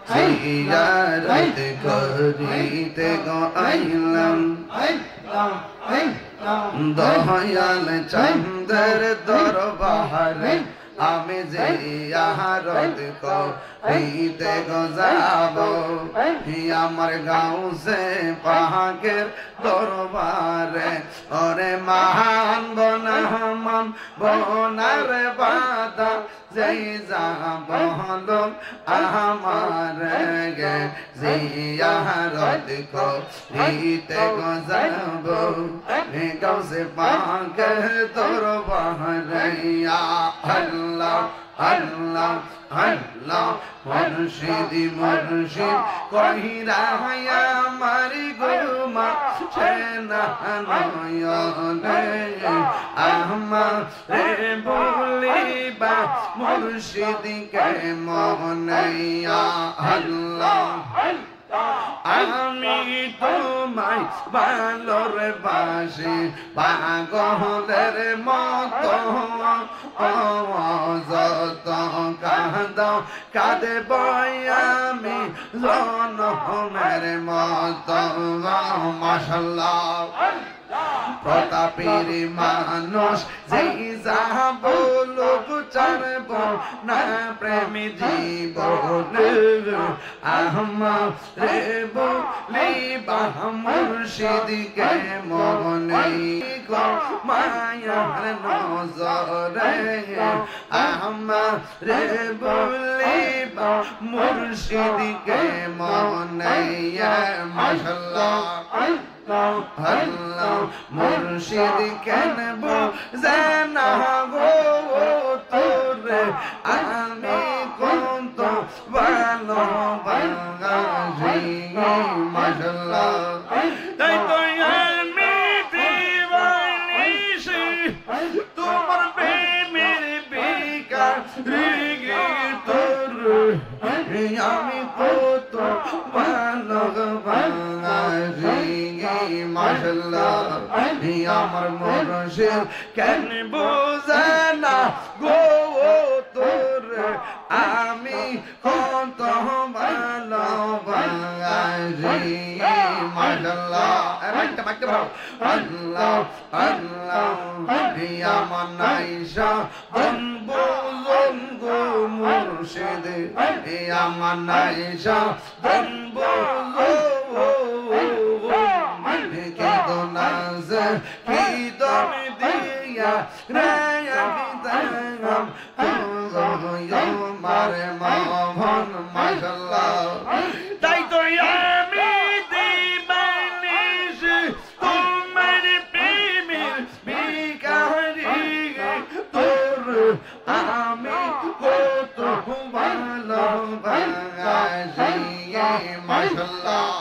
জিয়ারত করিতে গো আইলাম দয়াল চন্দ্র দরবারে আমি জিয়ারত করিতে গো যাব আমার গাঁও সে পাকের দরবারে ওরে মহান বনামান বনার বাদা যেই যাব আমার গে জিয়ারত করিতে গো যাব গাঁও সে পাকের দরবারে আল্লাহ আল্লাহ আল্লাহ মুর্শিদি মুর্শিদ কহিরা আমার গুমা সেনা নয়নে আমারে বলিবা মুর্শিদকে মনেয়া আল্লাহ আমি তোমায় ভালোর বাসি পাগলের মতো যত কাঁদাও কাঁদব আমি জনমের মতো মাশাআল্লাহ প্রতাপের মানুষ যেই যাহা বলুক চারব না প্রেমী জীবন আমারে বলিবা মুর্শিদকে মনে গো মায়ার নজরে আমারে বলিবা মুর্শিদকে মনে মাশাআল্লাহ আল্লাহ মুর্শিদ কেন বুঝানা গো তোরে আমি কত ভালো বাঙালি মাশাআল্লাহ তাই তো আমি দিবানিশি তোমার প্রেমের বিকাশ রেগে তোরে আমি কত ভালো বাঙালি মাশাআল্লাহ আমার মুর্শিদ কেন বুঝানা গো তোরে আমি কত ভালো বাঙালি মাশাআল্লাহ একটা বাক্য ভালো আল্লাহ আল্লাহ আমার নাইশা বলবুন গো মুর্শিদ আমার নাইশা বলবুন কি তুমি দিয়া রায়া বিদাম মারে মোহন মাশাআল্লাহ তাই তো আমি দিবানিশ তোমার প্রেমের বিকারি তোর আমি কত ভালো বাঙালি মাশাআল্লাহ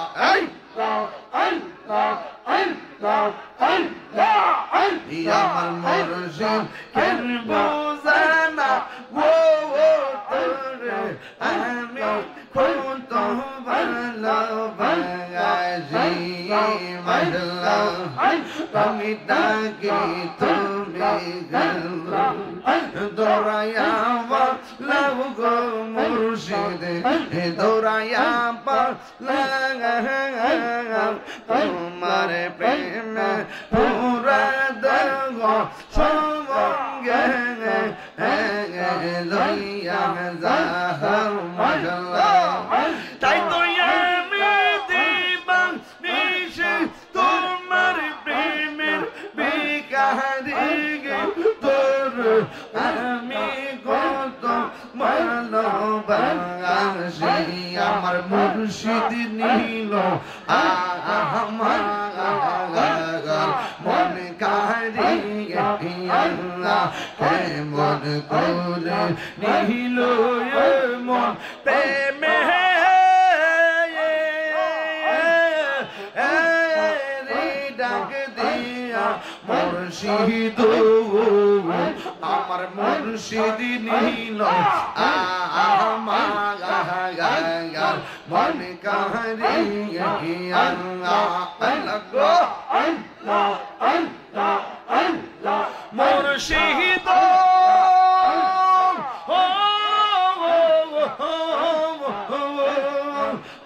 আমার মুর্শিদ কেন বুঝানা গো তোরে আমি কত ভালো বাঙালি মাশাআল্লাহ আমি ডাকি তুমি দৌড়াইয়া লাভ গো মুর্শিদ দৌড়াইয়া তোমার প্রেম পুরা দেব সঙ্গে লইয়া যাও মাশাআল্লাহ তাই তো আমি দিবানিশ তোমার প্রেমের বিকারি তোর আমি কত ভালোবাসি আমার মুর্শিদ নীল আমার মন কারিয়া কেমন করে নীল মন প্রেমে ডাক দিয়া মুর্শিদ আমার মুর্শিদ নীল আমার মন কারিয়া মুর্শিদ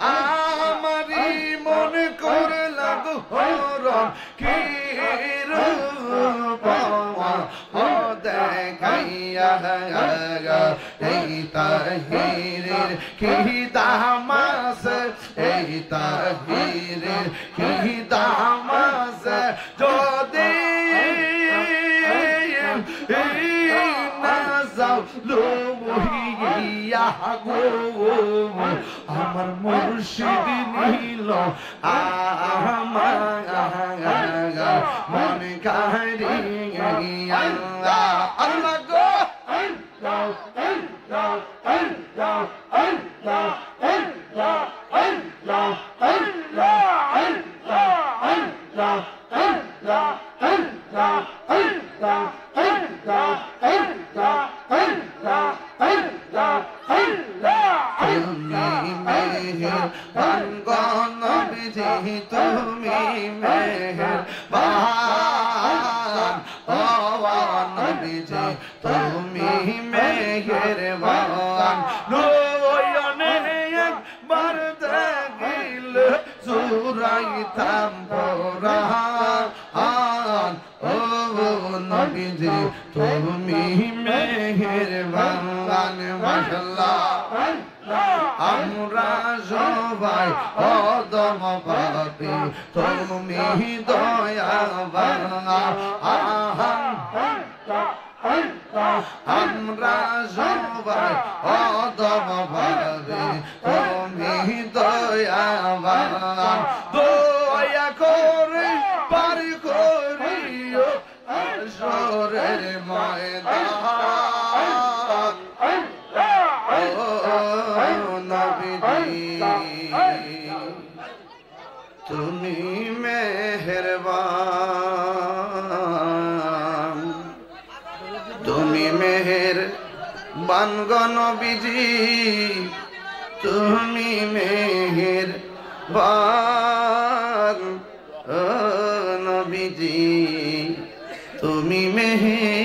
আমারি মনে করে লাগো হরণ কি রূপ ও দেখাইয়া এই তাহিরের কি দামাস এই তাহিরের কি দামাস যদি আমার মুর্শিদ নীল আমার মনে কারিয়া আল্লাহ গো তুমি মেহেরবান ও নবীজি তুমি মেহেরবান নয়নে একবার দেখিলে জুড়াইতাম পরাণ ও নবীজি তুমি মেহেরবান মাশাআল্লাহ আমরা সবাই অদম পাপী তুমি দয়াবান আমরা সবাই অদম পাপী তুমি দয়াবান দয়া করে পার করিও আসরের ময়দান তুমি মেহেরবান তুমি মেহেরবান গো নবীজি তুমি মেহেরবান ও নবীজি তুমি মেহেরবান